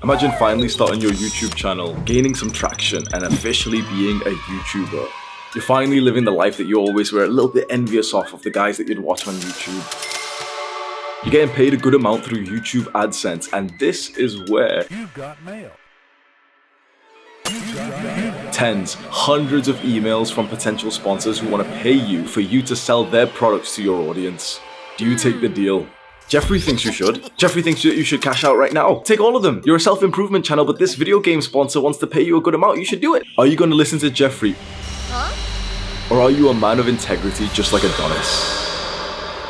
Imagine finally starting your YouTube channel, gaining some traction, and officially being a YouTuber. You're finally living the life that you always were a little bit envious of the guys that you'd watch on YouTube. You're getting paid a good amount through YouTube AdSense, and this is where You've got mail. tens, hundreds of emails from potential sponsors who want to pay you for you to sell their products to your audience. Do you take the deal? Jeffrey thinks you should. Jeffrey thinks you should cash out right now. Take all of them. You're a self-improvement channel, but this video game sponsor wants to pay you a good amount. You should do it. Are you going to listen to Jeffrey? Or are you a man of integrity just like Adonis?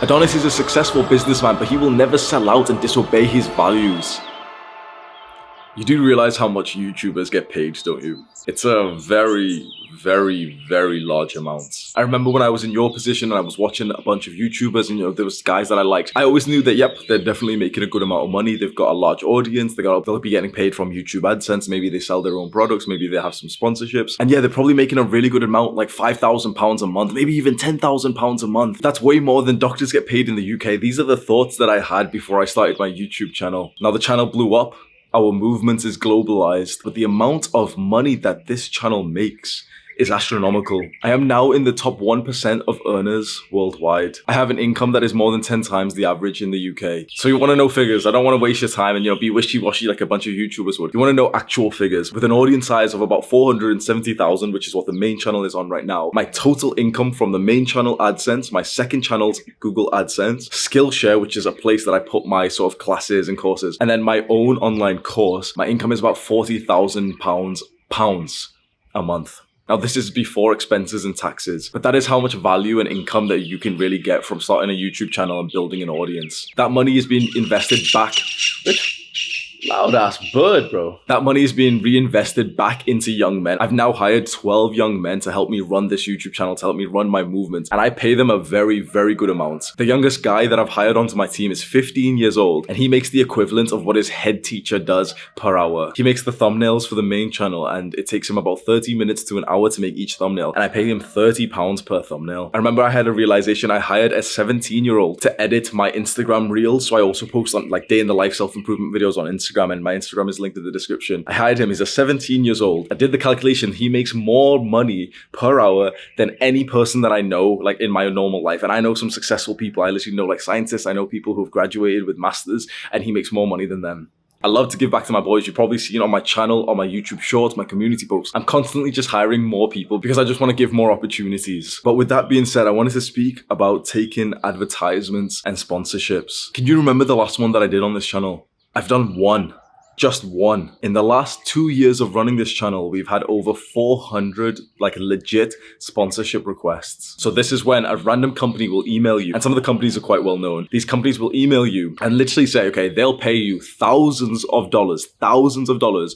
Adonis is a successful businessman, but he will never sell out and disobey his values. You do realize how much YouTubers get paid, don't you? It's a very, very, very large amount. I remember when I was in your position and I was watching a bunch of YouTubers and there was guys that I liked. I always knew that, yep, they're definitely making a good amount of money. They've got a large audience. They'll be getting paid from YouTube AdSense. Maybe they sell their own products. Maybe they have some sponsorships. And yeah, they're probably making a really good amount, like £5,000 a month, maybe even £10,000 a month. That's way more than doctors get paid in the UK. These are the thoughts that I had before I started my YouTube channel. Now the channel blew up. Our movement is globalized, but the amount of money that this channel makes is astronomical. I am now in the top 1% of earners worldwide. I have an income that is more than 10 times the average in the UK. So you want to know figures. I don't want to waste your time and be wishy-washy like a bunch of YouTubers would. You want to know actual figures. With an audience size of about 470,000, which is what the main channel is on right now, my total income from the main channel AdSense, my second channel's Google AdSense, Skillshare, which is a place that I put my sort of classes and courses, and then my own online course, my income is about £40,000 a month. Now, this is before expenses and taxes, but that is how much value and income that you can really get from starting a YouTube channel and building an audience. That money is being invested back. Loud ass bird, bro. That money is being reinvested back into young men. I've now hired 12 young men to help me run this YouTube channel, to help me run my movement, and I pay them a very, very good amount. The youngest guy that I've hired onto my team is 15 years old, and he makes the equivalent of what his head teacher does per hour. He makes the thumbnails for the main channel, and it takes him about 30 minutes to an hour to make each thumbnail, and I pay him £30 per thumbnail. I remember I had a realization. I hired a 17-year-old to edit my Instagram reels, so I also post on like day in the life self-improvement videos on Instagram, and my Instagram is linked in the description. I hired him. He's a 17 years old. I did the calculation. He makes more money per hour than any person that I know, like in my normal life. And I know some successful people. I literally know like scientists. I know people who've graduated with masters, and he makes more money than them. I love to give back to my boys. You've probably seen on my channel, on my YouTube shorts, my community posts. I'm constantly just hiring more people because I just want to give more opportunities. But with that being said, I wanted to speak about taking advertisements and sponsorships. Can you remember the last one that I did on this channel? I've done one. Just one. In the last 2 years of running this channel, we've had over 400 like legit sponsorship requests. So this is when a random company will email you, and some of the companies are quite well known. These companies will email you and literally say, okay, they'll pay you thousands of dollars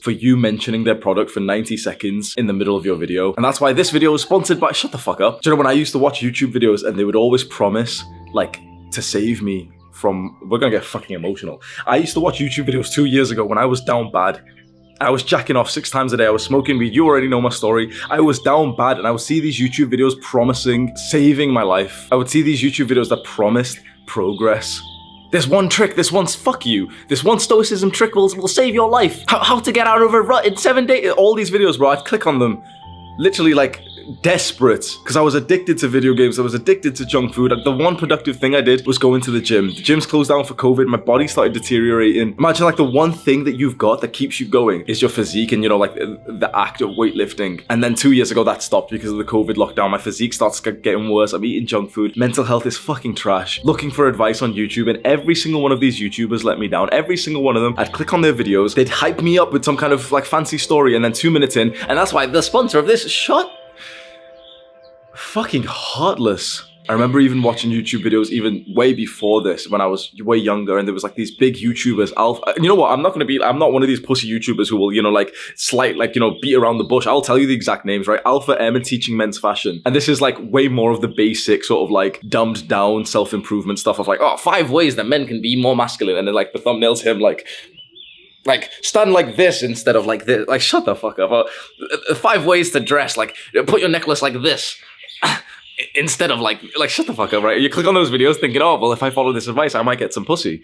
for you mentioning their product for 90 seconds in the middle of your video. And that's why this video is sponsored by, shut the fuck up. Do you know when I used to watch YouTube videos and they would always promise like to save me from, we're gonna get fucking emotional. I used to watch YouTube videos 2 years ago when I was down bad. I was jacking off 6 times a day. I was smoking weed. You already know my story. I was down bad, and I would see these YouTube videos promising saving my life. I would see these YouTube videos that promised progress. This one trick, this one fuck you, this one stoicism trick will save your life. How to get out of a rut in 7 days. All these videos, bro, I'd click on them. Literally like desperate, because I was addicted to video games. I was addicted to junk food. The one productive thing I did was go into the gym. The gym's closed down for COVID. My body started deteriorating. Imagine like the one thing that you've got that keeps you going is your physique and like the act of weightlifting. And then 2 years ago that stopped because of the COVID lockdown. My physique starts getting worse. I'm eating junk food. Mental health is fucking trash. Looking for advice on YouTube, and every single one of these YouTubers let me down. Every single one of them. I'd click on their videos. They'd hype me up with some kind of like fancy story, and then 2 minutes in, and that's why the sponsor of this, shut fucking heartless. I remember even watching YouTube videos even way before this when I was way younger, and there was like these big YouTubers, Alpha. You know what? I'm not one of these pussy YouTubers who will, like beat around the bush. I'll tell you the exact names, right? Alpha M and Teaching Men's Fashion. And this is like way more of the basic sort of like dumbed down self-improvement stuff of like, 5 ways that men can be more masculine. And then like the thumbnail's him like stand like this instead of like this. Like, shut the fuck up. 5 ways to dress. Like, put your necklace like this. Instead of like shut the fuck up, right? You click on those videos thinking, oh, well, if I follow this advice, I might get some pussy.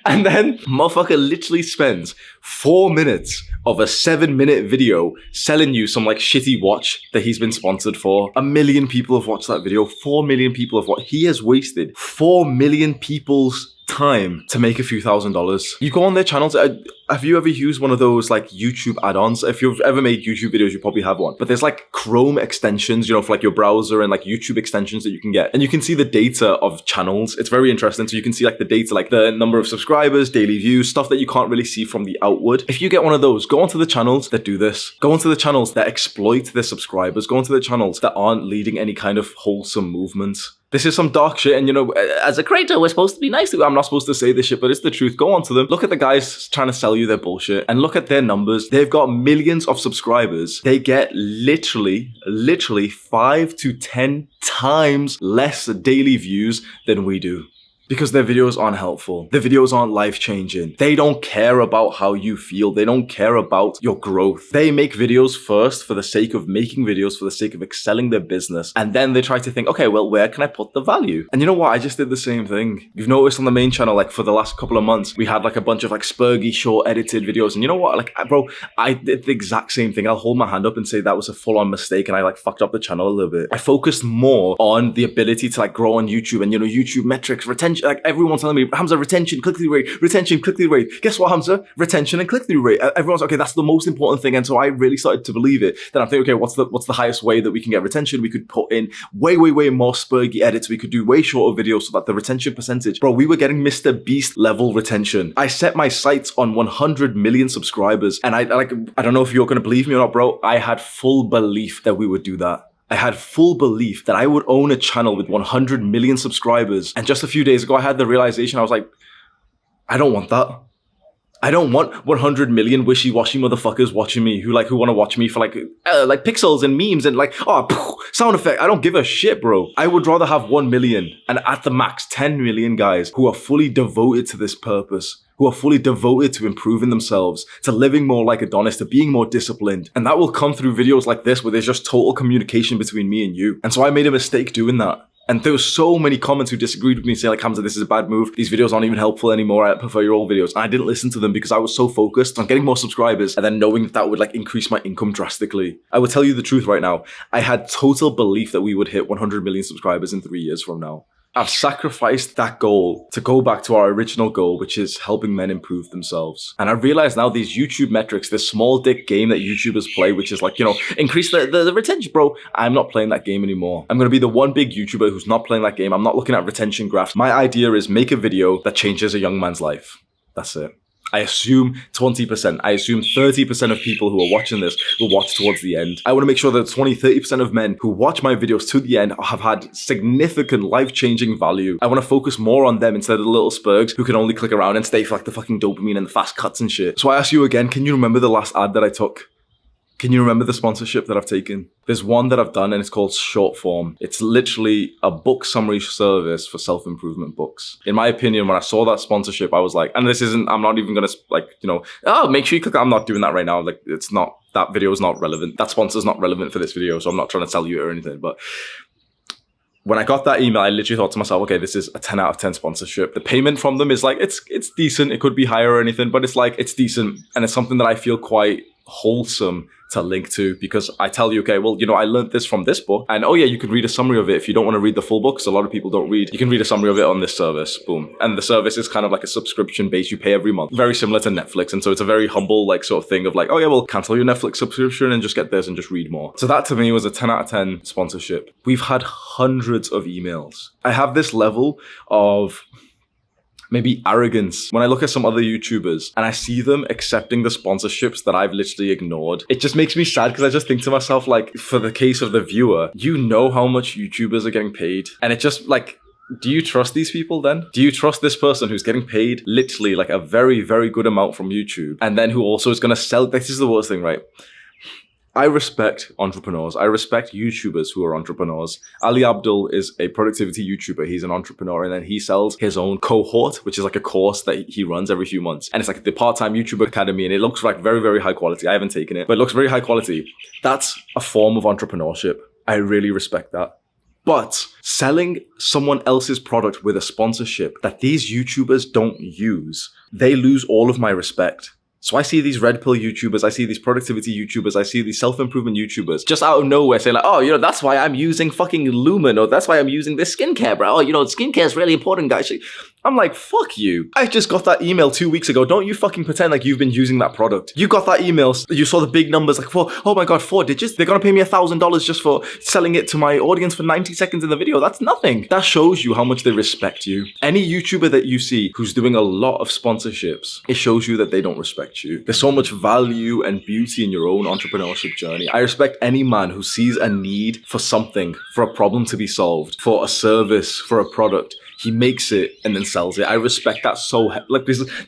And then motherfucker literally spends 4 minutes of a 7-minute video selling you some like shitty watch that he's been sponsored for. 1 million people have watched that video. 4 million people have watched. He has wasted 4 million people's time to make a few $1,000s. You go on their channels. Have you ever used one of those like YouTube add-ons? If you've ever made YouTube videos, you probably have one. But there's like Chrome extensions, you know, for like your browser, and like YouTube extensions that you can get. And you can see the data of channels. It's very interesting. So you can see like the data, like the number of subscribers, daily views, stuff that you can't really see from the outward. If you get one of those, go onto the channels that do this. Go onto the channels that exploit their subscribers. Go onto the channels that aren't leading any kind of wholesome movement. This is some dark shit, and you know, as a creator, we're supposed to be nice to them. I'm not supposed to say this shit, but it's the truth. Go onto them. Look at the guys trying to sell you their bullshit, and look at their numbers. They've got millions of subscribers. They get literally 5 to 10 times less daily views than we do. Because their videos aren't helpful. Their videos aren't life-changing. They don't care about how you feel. They don't care about your growth. They make videos first for the sake of making videos, for the sake of excelling their business. And then they try to think, okay, well, where can I put the value? And you know what? I just did the same thing. You've noticed on the main channel, like for the last couple of months, we had like a bunch of like spurgy, short edited videos. And you know what? Like, bro, I did the exact same thing. I'll hold my hand up and say that was a full-on mistake, and I like fucked up the channel a little bit. I focused more on the ability to like grow on YouTube and, you know, YouTube metrics, retention. Like everyone's telling me, Hamza, retention, click-through rate, retention, click-through rate. Guess what, Hamza? Retention and click-through rate. Everyone's okay, that's the most important thing. And so I really started to believe it. Then I'm thinking, okay, what's the highest way that we can get retention? We could put in way more spurgy edits. We could do way shorter videos so that the retention percentage, bro, we were getting Mr. Beast level retention. I set my sights on 100 million subscribers. And I don't know if you're going to believe me or not, bro. I had full belief that we would do that. I had full belief that I would own a channel with 100 million subscribers. And just a few days ago, I had the realization, I was like, I don't want that. I don't want 100 million wishy-washy motherfuckers watching me who want to watch me for like pixels and memes and like, oh, sound effect. I don't give a shit, bro. I would rather have 1 million and at the max 10 million guys who are fully devoted to this purpose, who are fully devoted to improving themselves, to living more like Adonis, to being more disciplined. And that will come through videos like this where there's just total communication between me and you. And so I made a mistake doing that. And there were so many comments who disagreed with me, saying like, Hamza, this is a bad move. These videos aren't even helpful anymore. I prefer your old videos. And I didn't listen to them because I was so focused on getting more subscribers and then knowing that would like increase my income drastically. I will tell you the truth right now. I had total belief that we would hit 100 million subscribers in 3 years from now. I've sacrificed that goal to go back to our original goal, which is helping men improve themselves. And I realize now these YouTube metrics, this small dick game that YouTubers play, which is like, you know, increase the retention, bro. I'm not playing that game anymore. I'm going to be the one big YouTuber who's not playing that game. I'm not looking at retention graphs. My idea is make a video that changes a young man's life. That's it. I assume 20%. I assume 30% of people who are watching this will watch towards the end. I want to make sure that 30% of men who watch my videos to the end have had significant life-changing value. I want to focus more on them instead of the little spurgs who can only click around and stay for like the fucking dopamine and the fast cuts and shit. So I ask you again, can you remember the last ad that I took? Can you remember the sponsorship that I've taken? There's one that I've done and it's called Short Form. It's literally a book summary service for self-improvement books. In my opinion, when I saw that sponsorship, I was like, and this isn't, I'm not even going to like, you know, oh, make sure you click, I'm not doing that right now. Like it's not, that video is not relevant. That sponsor's not relevant for this video. So I'm not trying to sell you it or anything, but when I got that email, I literally thought to myself, okay, this is a 10 out of 10 sponsorship. The payment from them is like, it's decent. It could be higher or anything, but it's like, it's decent. And it's something that I feel quite wholesome to link to, because I tell you, okay, well, you know, I learned this from this book, and oh yeah, you could read a summary of it if you don't want to read the full book, because a lot of people don't read. You can read a summary of it on this service, boom. And the service is kind of like a subscription base you pay every month, very similar to Netflix. And so it's a very humble like sort of thing of like, oh yeah, well, cancel your Netflix subscription and just get this and just read more. So that to me was a 10 out of 10 sponsorship. We've had hundreds of emails. I have this level of maybe arrogance when I look at some other YouTubers and I see them accepting the sponsorships that I've literally ignored. It just makes me sad because I just think to myself, like, for the case of the viewer, you know how much YouTubers are getting paid. And it just like, do you trust these people then? Do you trust this person who's getting paid literally like a very, very good amount from YouTube, and then who also is going to sell? This is the worst thing, right? I respect entrepreneurs. I respect YouTubers who are entrepreneurs. Ali Abdul is a productivity YouTuber. He's an entrepreneur, and then he sells his own cohort, which is like a course that he runs every few months. And it's like the part-time YouTuber Academy, and it looks like very, very high quality. I haven't taken it, but it looks very high quality. That's a form of entrepreneurship. I really respect that. But selling someone else's product with a sponsorship that these YouTubers don't use, they lose all of my respect. So I see these red pill YouTubers, I see these productivity YouTubers, I see these self-improvement YouTubers just out of nowhere say like, oh, you know, that's why I'm using fucking Lumen, or that's why I'm using this skincare, bro. Oh, you know, skincare is really important, guys. I'm like, fuck you. I just got that email 2 weeks ago. Don't you fucking pretend like you've been using that product. You got that email, you saw the big numbers like, oh my God, 4 digits? They're gonna pay me $1,000 just for selling it to my audience for 90 seconds in the video. That's nothing. That shows you how much they respect you. Any YouTuber that you see who's doing a lot of sponsorships, it shows you that they don't respect you. There's so much value and beauty in your own entrepreneurship journey. I respect any man who sees a need for something, for a problem to be solved, for a service, for a product. He makes it and then sells it. I respect that so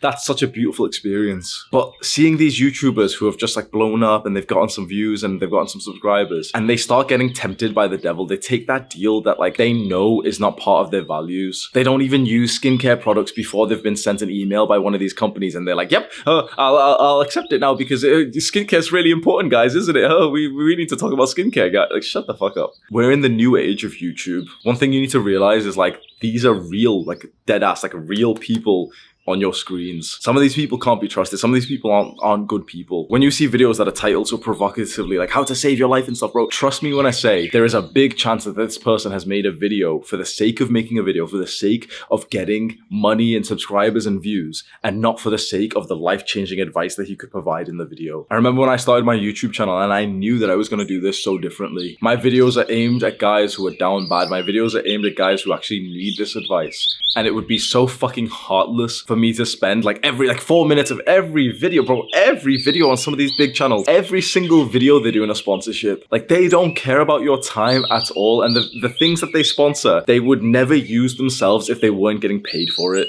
that's such a beautiful experience. But seeing these YouTubers who have just like blown up and they've gotten some views and they've gotten some subscribers and they start getting tempted by the devil, they take that deal that like they know is not part of their values. They don't even use skincare products before they've been sent an email by one of these companies and they're like, yep, I'll accept it now because skincare is really important, guys, isn't it? Oh, we need to talk about skincare, guys. Like, shut the fuck up. We're in the new age of YouTube. One thing you need to realize is like, these are real, like dead ass, like real people on your screens. Some of these people can't be trusted. Some of these people aren't good people. When you see videos that are titled so provocatively, like how to save your life and stuff, bro, trust me when I say there is a big chance that this person has made a video for the sake of making a video, for the sake of getting money and subscribers and views, and not for the sake of the life-changing advice that he could provide in the video. I remember when I started my YouTube channel and I knew that I was going to do this so differently. My videos are aimed at guys who are down bad. My videos are aimed at guys who actually need this advice. And it would be so fucking heartless for me to spend like 4 minutes of every video, bro, every video on some of these big channels, every single video they're doing a sponsorship. Like they don't care about your time at all. And the things that they sponsor, they would never use themselves if they weren't getting paid for it.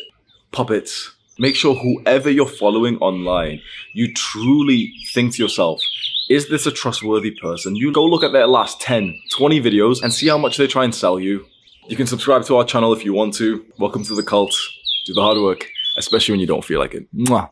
Puppets. Make sure whoever you're following online, you truly think to yourself, is this a trustworthy person? You go look at their last 10, 20 videos and see how much they try and sell you. You can subscribe to our channel if you want to. Welcome to the cult. Do the hard work, especially when you don't feel like it. Mwah.